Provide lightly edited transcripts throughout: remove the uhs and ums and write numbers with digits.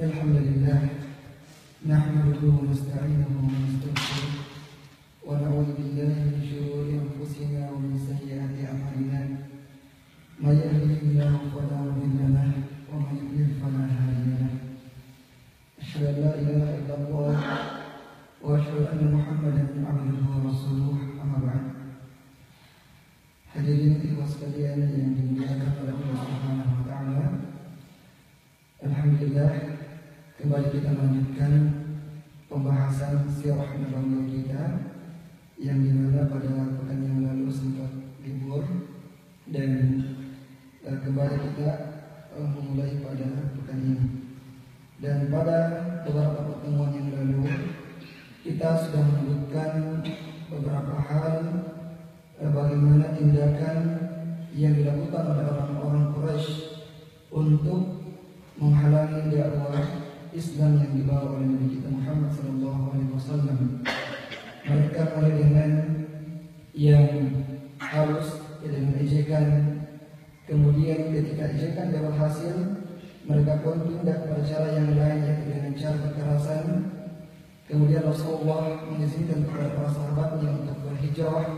إن الحمد لله نحمده ونستعينه ونستغفره ونعوذ بالله من شرور أنفسنا ومن سيئات أعمالنا من يهده الله فلا مضل له ومن يضلل فلا هادي له أشهد أن لا إله إلا الله وأشهد أن محمدا عبده ورسوله أما بعد. Hadirin ikhwan sekalian yang dimuliakan oleh Allah Subhanahu wa taala. Alhamdulillah, kembali kita melanjutkan pembahasan sirah nabawiyah kita yang dimana pada pekan yang lalu sempat libur dan kembali kita memulai pada pekan ini. Dan pada beberapa pertemuan yang lalu kita sudah menyebutkan beberapa hal bagaimana tindakan yang dilakukan oleh orang-orang Quraisy untuk menghalangi dakwah Islam yang dibawa oleh Nabi kita Muhammad SAW. Mereka mulai dengan yang halus, dengan ejekan. Kemudian ketika ejekan tidak berhasil, mereka pun pindah pada cara yang lain, yaitu dengan cara kekerasan. Kemudian Rasulullah mengizinkan kepada para sahabatnya untuk berhijrah.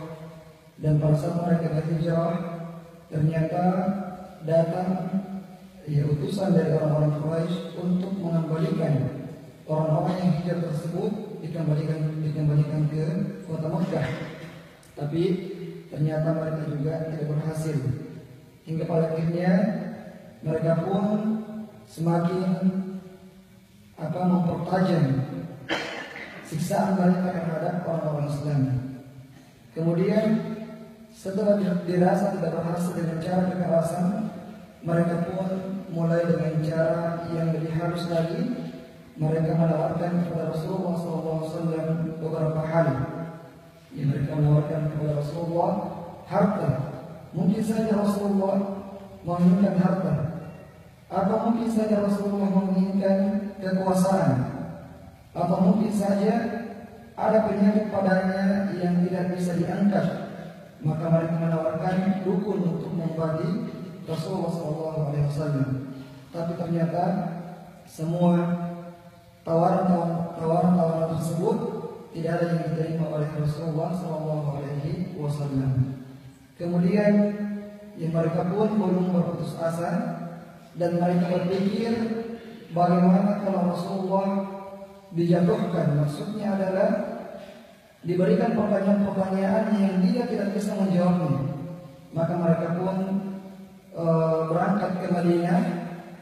Dan pada saat mereka berhijrah, ternyata datang utusan dari orang-orang Quraisy untuk mengembalikan orang-orang yang hijrah tersebut dikembalikan ke kota Makkah. Tapi ternyata mereka juga tidak berhasil. Hingga pada akhirnya mereka pun semakin mempertajam siksaan mereka terhadap orang-orang Islam. Kemudian setelah dirasa tidak berhasil dengan cara kekerasan, mereka pun mulai dengan cara yang lebih halus lagi. Mereka menawarkan kepada Rasulullah SAW beberapa hal. Mereka menawarkan kepada Rasulullah harta. Mungkin saja Rasulullah menginginkan harta, atau mungkin saja Rasulullah menginginkan kekuasaan, atau mungkin saja ada penyakit padanya yang tidak bisa diangkat. Maka mereka menawarkan dukun untuk mengobati Rasulullah SAW. Tapi ternyata semua tawaran tersebut tidak ada yang diterima oleh Rasulullah SAW. Kemudian mereka pun belum berputus asa dan mereka berpikir bagaimana kalau Rasulullah dijatuhkan. Maksudnya adalah diberikan pertanyaan-pertanyaan yang dia tidak bisa menjawabnya. Maka mereka pun berangkat ke Madinah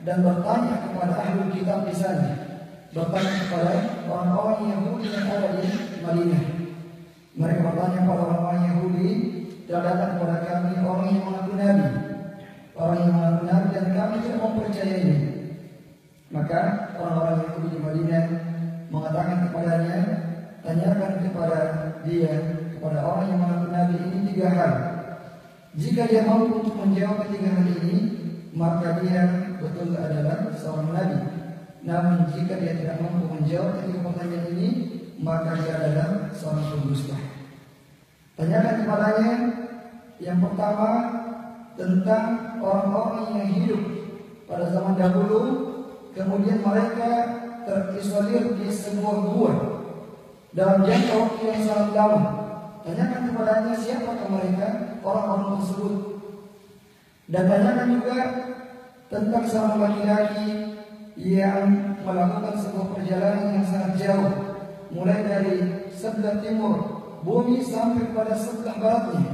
dan bertanya kepada ahli kitab di sana, bertanya kepada orang-orang Yahudi yang ada di Madinah. Mereka bertanya kepada orang-orang Yahudi, telah datang kepada kami orang yang mengaku nabi, dan kami tidak mempercayainya. Maka orang-orang Yahudi di Madinah mengatakan kepadanya, tanyakan kepada dia, kepada orang yang mengaku nabi ini 3 hal. Jika dia mampu untuk menjawab 3 hal ini, maka dia betul adalah seorang nabi. Namun jika dia tidak mampu menjawab 3 pertanyaan ini, maka dia adalah seorang pendusta. Tanyakan kepadanya yang pertama tentang orang-orang yang hidup pada zaman dahulu, kemudian mereka terisolir di sebuah gua dalam jangka waktu yang sangat lama. Tanyakan kepadanya siapakah mereka, orang-orang tersebut. Dan tanyakan juga tentang seorang laki-laki yang melakukan sebuah perjalanan yang sangat jauh, mulai dari sebelah timur bumi sampai pada sebelah baratnya.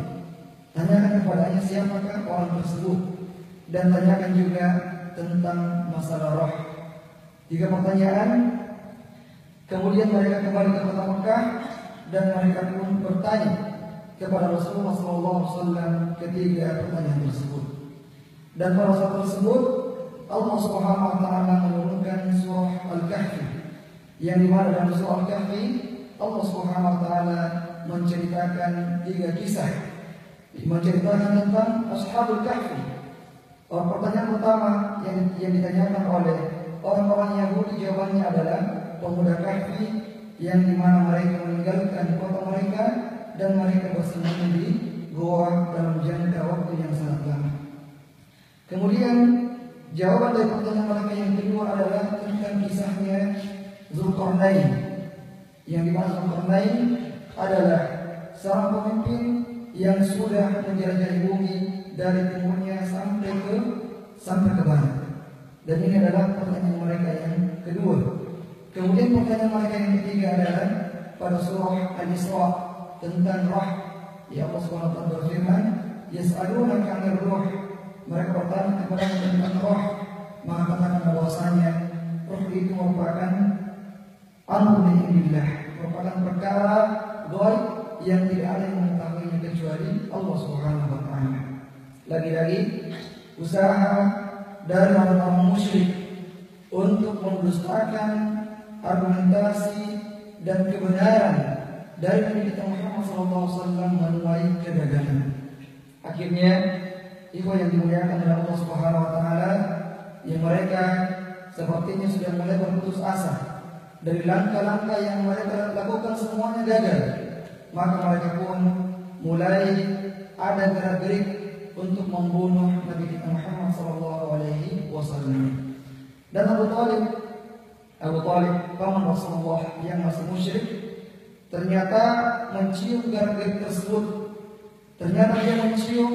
Tanyakan kepadanya siapakah orang tersebut. Dan tanyakan juga tentang masalah roh. 3 pertanyaan. Kemudian mereka kembali ke kota Mekah dan mereka pun bertanya kepada Rasulullah SAW ketiga pertanyaan tersebut. Dan pada saat tersebut Allah Subhanahu wa taala menurunkan surah Al-Kahfi, yang dimana dalam surah Al-Kahfi Allah Subhanahu wa taala menceritakan 3 kisah, menceritakan tentang Ashabul Kahfi. Pertanyaan pertama yang ditanyakan oleh orang-orang Yahudi, jawabannya adalah pemuda Kahfi, yang dimana mereka meninggalkan kota mereka dan mereka bersembunyi di gua dalam jangka waktu yang sangat lama. Kemudian jawaban dari pertanyaan mereka yang kedua adalah tentang kisahnya Zulkarnain. Yang dimana Zulkarnain adalah seorang pemimpin yang sudah menjelajahi bumi dari timurnya sampai ke barat. Dan ini adalah pertanyaan mereka yang kedua. Kemudian pertanyaan mereka yang ketiga adalah pada surah Al-Isra tentang roh. Ya Allah Subhanahu wa taala berfirman, "Yas'alunaka 'anil ruh." Mereka bertanya kepada tentang roh, maka katakan bahwasanya roh itu merupakan amrun min indillah, merupakan perkara gaib yang tidak ada yang mengetahuinya kecuali Allah Subhanahu wa taala. Lagi-lagi usaha dari orang-orang musyrik untuk mendustakan argumentasi dan kebenaran dari Nabi kita Muhammad SAW menuai kegagalan. Akhirnya, ikhwan yang dimuliakan oleh Allah Subhanahu wa taala, yang mereka sepertinya sudah mulai berputus asa dari langkah-langkah yang mereka lakukan semuanya gagal. Maka mereka pun mulai ada gerak-gerik untuk membunuh Nabi kita Muhammad SAW. Dan Abu Talib, paman Rasulullah yang masih musyrik, ternyata mencium gerak-gerik tersebut. Ternyata dia mencium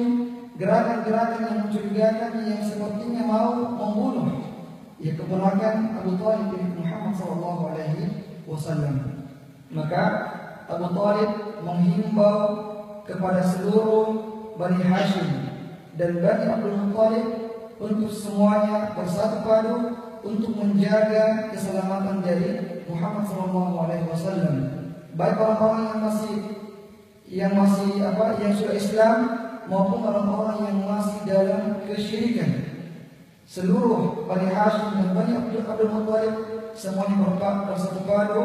gerakan-gerakan yang mencurigakan yang sepertinya mau membunuh ya keponakan Abu Talib bin Muhammad SAW. Maka Abu Talib menghimbau kepada seluruh Bani Hashim dan Bani Abdul Muttalib untuk semuanya bersatu padu untuk menjaga keselamatan dari Muhammad SAW. Baik orang-orang yang sudah Islam maupun orang-orang yang masih dalam kesyirikan. Seluruh Bani Hashim dan Bani Abdul Muttalib semuanya bersatu padu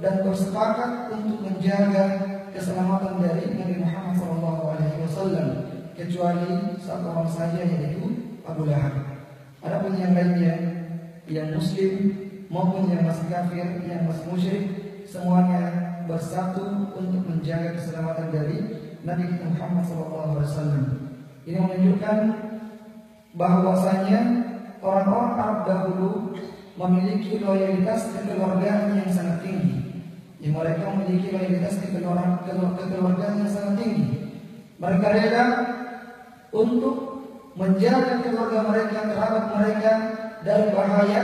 dan bersepakat untuk menjaga keselamatan dari Nabi Muhammad SAW, kecuali satu orang saja, yaitu Abu Lahab. Adapun yang lainnya, yang Muslim maupun yang masih kafir, yang masih musyrik, semuanya bersatu untuk menjaga keselamatan dari Nabi Muhammad SAW. Ini menunjukkan bahwasanya orang-orang Arab dahulu memiliki loyalitas kekeluargaan yang sangat tinggi. Yang mereka memiliki loyalitas kekeluargaan yang sangat tinggi. Mereka rela untuk menjaga keluarga mereka, kerabat mereka dari bahaya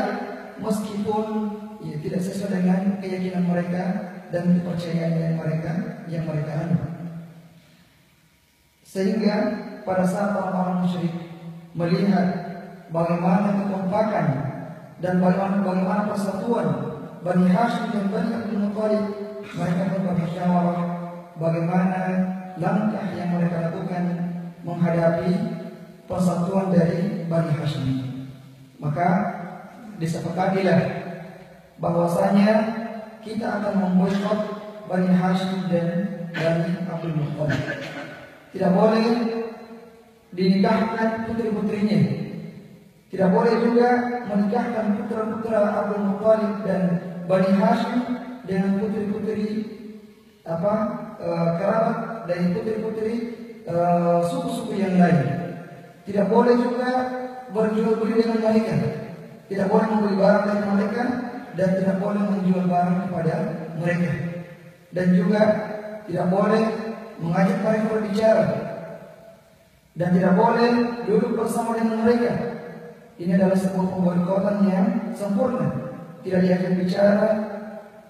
meskipun tidak sesuai dengan keyakinan mereka dan kepercayaan yang mereka anut. Sehingga pada saat orang-orang musyrik melihat bagaimana kekompakan dan bagaimana persatuan Bani Hashim dan Bani Abdul Muttalib, mereka pun bermusyawarah bagaimana langkah yang mereka lakukan menghadapi persatuan dari Bani Hashim. Maka disepakatilah bahwasanya kita akan memboikot Bani Hashim dan Bani Abdul Muttalib. Tidak boleh dinikahkan putri-putrinya. Tidak boleh juga menikahkan putra-putra Abdul Muttalib dan Bani Hashim dengan putri-putri kerabat dari putri-putri suku-suku yang lain. Tidak boleh juga berjual beli dengan mereka. Tidak boleh membeli barang dari mereka dan tidak boleh menjual barang kepada mereka. Dan juga tidak boleh mengajak mereka berbicara dan tidak boleh duduk bersama dengan mereka. Ini adalah sebuah pemboikotan yang sempurna. Tidak diajak bicara,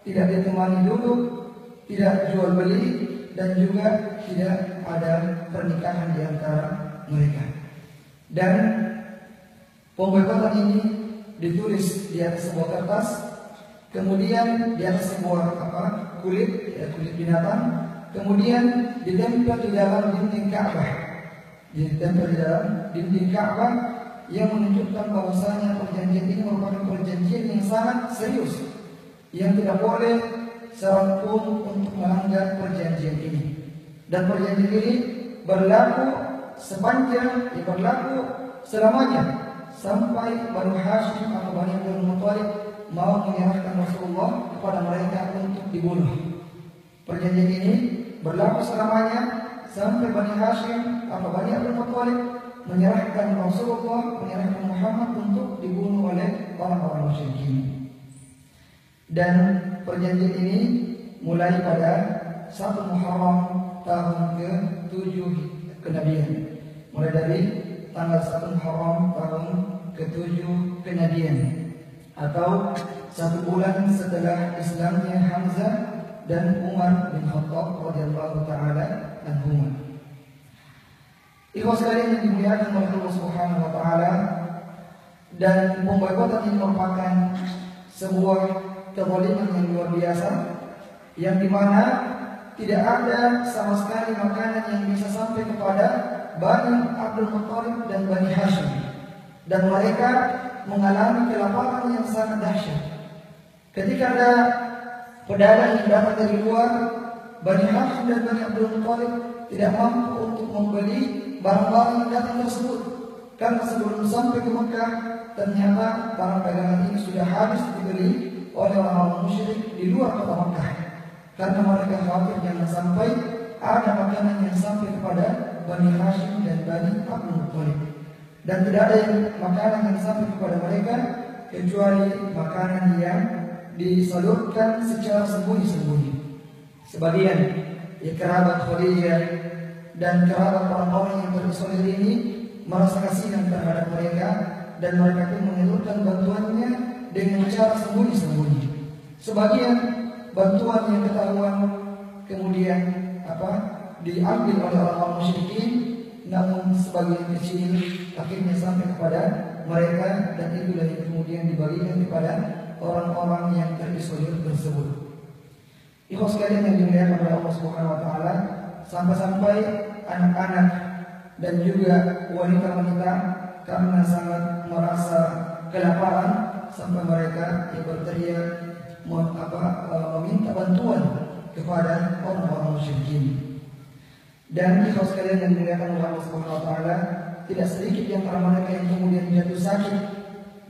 tidak ditemani duduk, tidak jual beli, dan juga tidak ada pernikahan di antara mereka. Dan pemboikotan ini ditulis di atas sebuah kertas, kemudian di atas sebuah kulit binatang, kemudian ditempel di dalam dinding Ka'bah. Ditempel di dalam dinding Ka'bah yang menunjukkan bahwasanya perjanjian ini merupakan perjanjian yang sangat serius, yang tidak boleh seorang pun untuk melanggar perjanjian ini. Dan perjanjian ini berlaku selamanya sampai Bani Hashim atau Bani Abdul Muttalib mau menyerahkan Rasulullah kepada mereka untuk dibunuh. Perjanjian ini berlaku selamanya sampai Bani Hashim atau Bani Abdul Muttalib menyerahkan Rasulullah, menyerahkan Muhammad untuk dibunuh oleh orang-orang musyrikin. Dan perjanjian ini mulai pada 1 Muharram tahun ke-7 kenabian. Mulai dari tanggal 1 Muharram tahun ke-7 kenabian, atau 1 bulan setelah Islamnya Hamzah dan Umar bin Khattab radhiyallahu taala anhuma. Ikhwas sekalian yang dimuliakan oleh Allah Subhanahu wa taala, dan pemboikotan ini merupakan sebuah kezaliman yang luar biasa, yang dimana tidak ada sama sekali makanan yang bisa sampai kepada Bani Abdul Muttalib dan Bani Hashim, dan mereka mengalami kelaparan yang sangat dahsyat. Ketika ada pedagang yang datang dari luar, Bani Hashim dan Bani Abdul Muttalib tidak mampu untuk membeli barang-barang yang datang tersebut, karena sebelum sampai ke Mekah ternyata barang dagangan ini sudah habis dibeli oleh orang-orang musyrik di luar kota Mekah, karena mereka khawatir jangan sampai ada makanan yang sampai kepada Bani Hashim dan Bani Abdul Muttalib. Dan tidak ada makanan yang sampai kepada mereka kecuali makanan yang disalurkan secara sembunyi-sembunyi. Sebagian kerabat Khadijah dan kerabat orang-orang yang terisolir ini merasa kasihan terhadap mereka, dan mereka pun menyalurkan bantuannya dengan cara sembunyi-sembunyi. Sebagian bantuan yang ketahuan kemudian diambil oleh orang-orang musyrikin, namun sebagian kecil akhirnya sampai kepada mereka, dan itulah yang kemudian dibagikan kepada orang-orang yang terisolir tersebut. Ikhwas sekalian yang dimuliakan oleh Allah Subhanahu wa taala, sampai-sampai anak-anak dan juga wanita-wanita karena sangat merasa kelaparan sampai mereka berteriak meminta bantuan kepada orang-orang musyrikin. Dan ikhwas sekalian yang dimuliakan oleh Allah Subhanahu wa taala, tidak sedikit di antara mereka yang kemudian jatuh sakit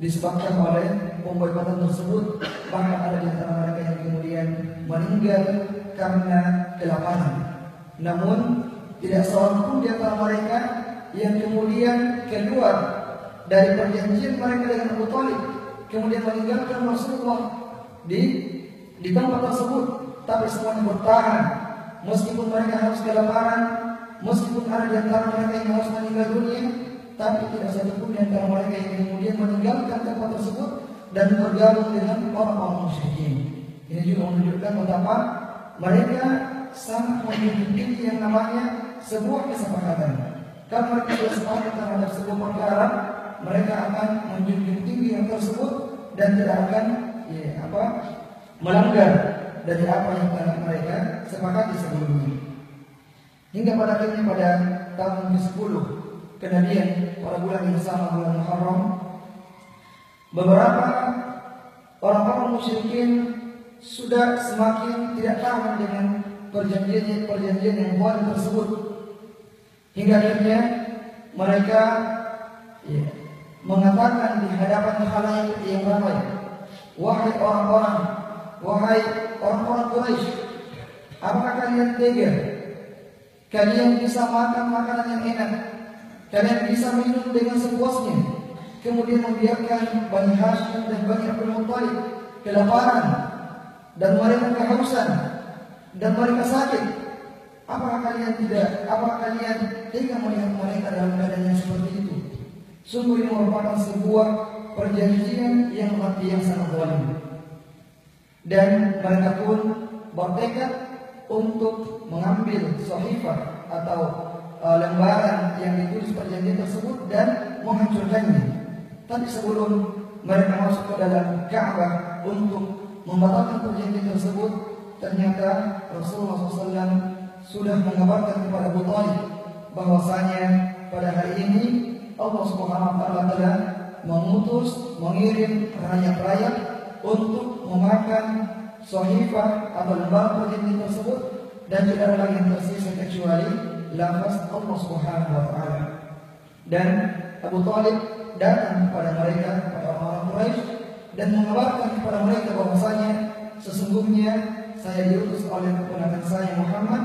disebabkan oleh pemboikotan tersebut. Bahkan ada di antara mereka yang kemudian meninggal karena kelaparan. Namun tidak seorang pun di antara mereka yang kemudian keluar dari perjanjian mereka dengan Abu Thalib, kemudian meninggalkan Rasulullah di tempat tersebut, tapi semuanya bertahan. Meskipun mereka harus kelaparan, meskipun ada di antara mereka yang harus meninggal dunia, tapi tidak satu pun di antara mereka yang kemudian meninggalkan tempat tersebut dan bergabung dengan orang-orang musyrikin. Ini juga menunjukkan betapa mereka sangat menjunjung tinggi yang namanya sebuah kesepakatan. Karena mereka sudah sepakat terhadap sebuah perkara, mereka akan menjunjung tinggi yang tersebut dan tidak akan melanggar dari apa yang telah mereka sepakati sebelumnya. Hingga pada akhirnya pada tahun ke-10 kenabian, pada bulan yang sama, bulan Muharram, beberapa orang-orang musyrikin sudah semakin tidak tahan dengan perjanjian yang buat tersebut. Hingga akhirnya mereka mengatakan di hadapan khalayak yang ramai, wahai orang-orang Quraisy, apakah kalian tega? Kalian bisa makan makanan yang enak, kalian bisa minum dengan sepuasnya, kemudian membiarkan Bani Hashim dan Bani Abdul Muttalib kelaparan dan mereka kehausan dan mereka sakit. Apakah kalian tega melihat mereka dalam keadaan yang seperti itu? Sungguh ini merupakan sebuah perjanjian yang sangat zalim. Dan mereka pun bertekad untuk mengambil sahifah atau lembaran yang ditulis perjanjian tersebut dan menghancurkannya. Tapi sebelum mereka masuk ke dalam Ka'bah untuk membatalkan perjanjian tersebut, ternyata Rasulullah SAW sudah mengabarkan kepada Abu Thalib bahwasanya pada hari ini Allah Subhanahu wa taala telah mengirim rakyat-rakyat untuk memakan sahifah atau lembaran perjanjian tersebut, dan tidak ada lagi yang tersisa kecuali lafaz Allah Subhanahu wa taala. Dan Abu Thalib datang kepada mereka, kepada orang-orang Quraisy, dan mengabarkan kepada mereka bahwasanya sesungguhnya saya diutus oleh keponakan saya Muhammad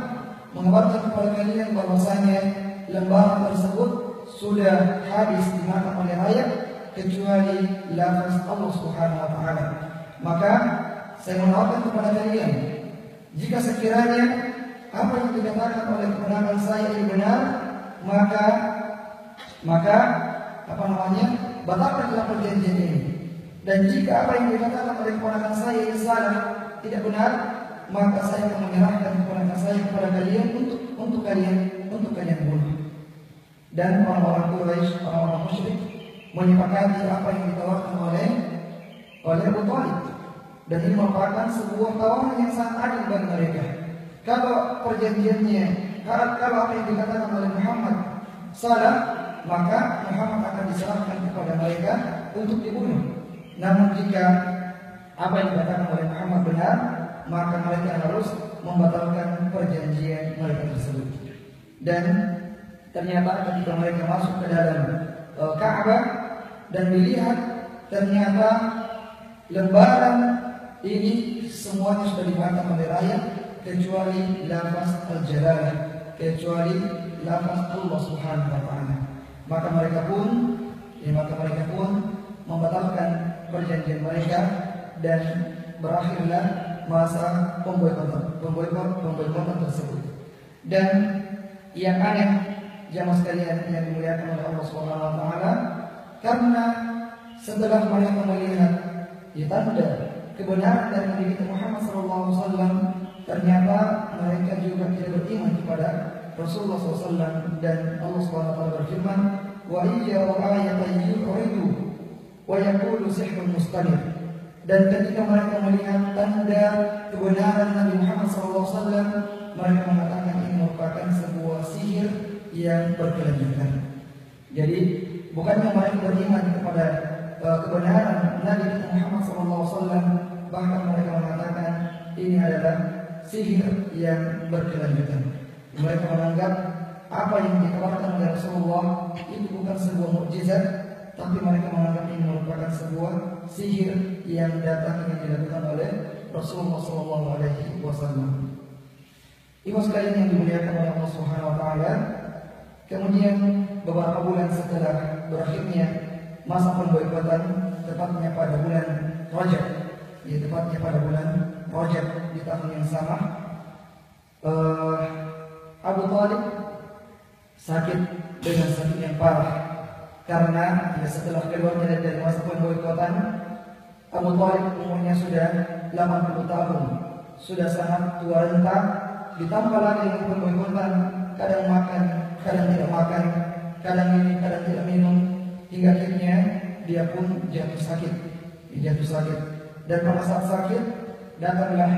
mengabarkan kepada kalian bahwasanya lembaran tersebut sudah habis dimakan oleh rakyat kecuali lafaz Allah Subhanahu wa taala. Maka saya menawarkan kepada kalian, jika sekiranya apa yang dikatakan oleh kebenaran saya ini benar, maka batalkanlah perjanjian ini. Dan jika apa yang dikatakan oleh kebenaran saya ini salah, tidak benar, maka saya akan menyerahkan kebenaran saya kepada kalian untuk kalian bunuh. Dan orang-orang Quraisy, orang-orang musyrik menyepakati apa yang ditawarkan oleh Abu Thalib. Dan ini merupakan sebuah tawaran yang sangat adil bagi mereka. Kalau perjanjiannya, kalau apa yang dikatakan oleh Muhammad salah, maka Muhammad akan diserahkan kepada mereka untuk dibunuh. Namun jika apa yang dikatakan oleh Muhammad benar, maka mereka harus membatalkan perjanjian mereka tersebut. Dan ternyata ketika mereka masuk ke dalam Ka'bah dan dilihat, ternyata lembaran ini semuanya sudah dibantah oleh rakyat kecuali lafaz al-jalalah, kecuali lafaz Allah Subhanahu wa taala. Maka mereka pun membatalkan perjanjian mereka dan berakhirlah masa pemboikotan tersebut. Dan yang aneh, jamaah sekalian yang dimuliakan oleh Allah Subhanahu wa taala, karena setelah mereka melihat tanda kebenaran dari Nabi kita Muhammad SAW, ternyata mereka juga tidak beriman kepada Rasulullah SAW. Dan Allah SWT berfirman, wa iyya ayatan yu'ridu wa yaqulu sihrun mustamir. Dan ketika mereka melihat tanda kebenaran Nabi Muhammad SAW, mereka mengatakan ini merupakan sebuah sihir yang berkelanjutan. Jadi bukannya mereka beriman kepada kebenaran Nabi Muhammad SAW, bahkan mereka mengatakan ini adalah sihir yang berkelanjutan. Mereka menganggap apa yang ditawarkan oleh Rasulullah itu bukan sebuah mukjizat, tapi mereka menganggap ini merupakan sebuah sihir yang datang yang dilakukan oleh Rasulullah SAW. Ibu sekalian yang dimuliakan oleh Allah Subhanahu wa taala, kemudian beberapa bulan setelah berakhirnya masa pemboikotan, tepatnya pada bulan Rajab, di tahun yang sama, Abu Thalib sakit dengan sakit yang parah. Karena setelah keluarnya dari masa pemboikotan, Abu Thalib umurnya sudah 80 tahun, sudah sangat tua renta. Ditambah lagi dengan pemboikotan, kadang makan, kadang tidak makan, kadang ini, kadang tidak minum, hingga akhirnya dia pun jatuh sakit. Dan pada saat sakit, datanglah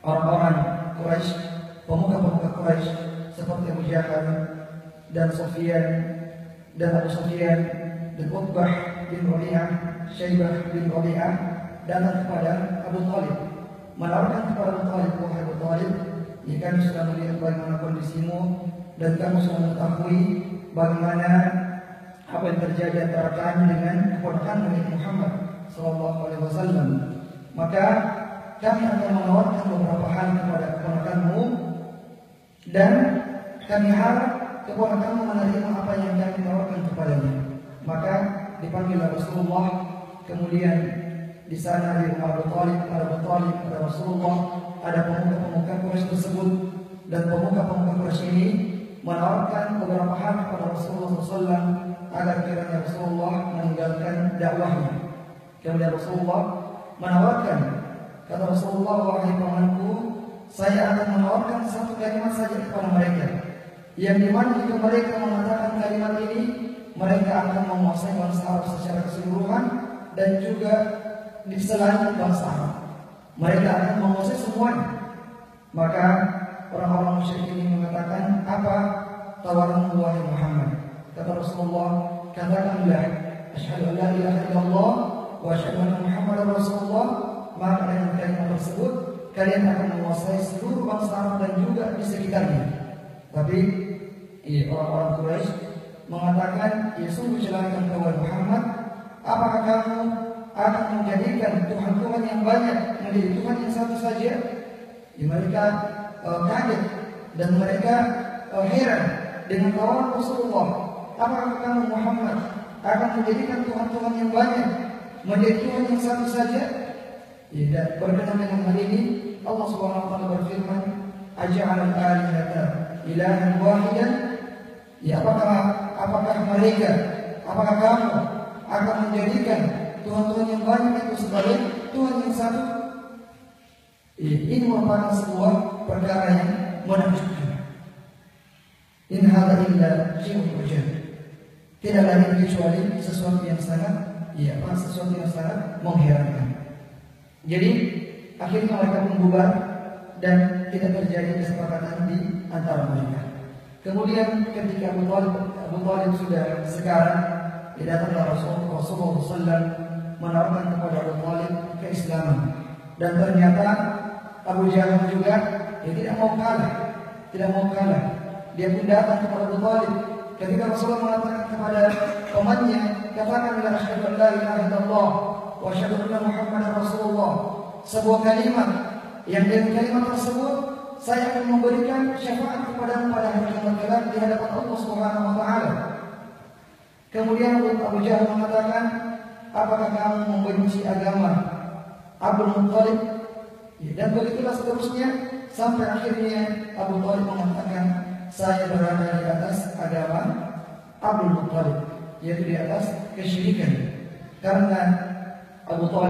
orang-orang Quraisy, pemuka-pemuka Quraisy seperti Abu Jahal dan Sufyan dan Abu Sufyan dan Utbah bin Rabi'ah, Syaibah bin Rabi'ah, datang kepada Abu Thalib, menawarkan kepada Abu Thalib, wahai Abu Thalib, jika kami sudah melihat bagaimana kondisimu dan kamu sudah mengetahui bagaimana apa yang terjadi antara kami dengan keponakan Nabi Muhammad SAW, maka kami akan menawarkan beberapa hal kepada keponakanmu dan kami harap keponakanmu menerima apa yang kami tawarkan kepadanya. Maka dipanggillah Rasulullah, kemudian di sana di rumah Abu Thalib, ada Rasulullah, ada pemuka-pemuka Quraisy tersebut, dan pemuka-pemuka Quraisy ini menawarkan beberapa hal kepada Rasulullah SAW agar kiranya Rasulullah meninggalkan dakwahnya. Kemudian Rasulullah menawarkan, kata Rasulullah, wahai pamanku, saya akan menawarkan satu kalimat saja kepada mereka, yang dimana jika mereka mengatakan kalimat ini, mereka akan menguasai bangsa Arab secara keseluruhan dan juga di selain bangsa Arab. Mereka akan menguasai semuanya. Maka orang-orang musyrik ini mengatakan, apa tawaranmu wahai Muhammad? Kata Rasulullah, katakanlah asyhadu an la ilaha illallah wa asyhadu anna Muhammadar Rasulullah, maka dengan kalimat tersebut kalian akan menguasai seluruh bangsa Arab dan juga di sekitarnya. Tapi orang-orang Quraisy mengatakan, ya sungguh celaka wahai Muhammad, apakah kamu akan menjadikan Tuhan-Tuhan yang banyak menjadi Tuhan yang satu saja? Mereka kaget dan mereka heran dengan tawaran Rasulullah. apakah kamu Muhammad akan menjadikan Tuhan-Tuhan yang banyak menjadi Tuhan yang satu saja? Tidak. Berkenaan dengan hal ini Allah Subhanahu wa taala berfirman, "Aj'al al-alihata ilahan wahidan?" Ya, apakah mereka, apakah kamu akan menjadikan Tuhan-Tuhan yang banyak itu sebagai Tuhan yang satu? Ini merupakan sebuah perkara yang menakjubkan. In hadza illa syai'un ujab. Tidak lain kecuali sesuatu yang sangat mengherankan. Jadi akhirnya mereka membubar dan tidak terjadi kesepakatan di antara mereka. Kemudian ketika Abu Thalib sudah sekarang, datanglah Rasulullah SAW menawarkan kepada Abu Thalib keislaman, dan ternyata Abu Jahal juga tidak mau kalah. Dia pun datang kepada Abu Thalib. Ketika Rasulullah mengatakan kepada pamannya, katakan la asyhadu an la ilaha illallah wa asyhadu anna Muhammadar Rasulullah, sebuah kalimat yang dengan kalimat tersebut saya akan memberikan syafaat kepadamu pada hari kiamat kelak di hadapan Allah Subhanahu wa taala. Kemudian Abu Jahal mengatakan, apakah kamu membenci agama Abdul Muttalib? Dan begitulah seterusnya sampai akhirnya Abu Thalib mengatakan, saya berada di atas agama Abdul Muttalib, yaitu di atas kesyirikan. Karena Abu Thalib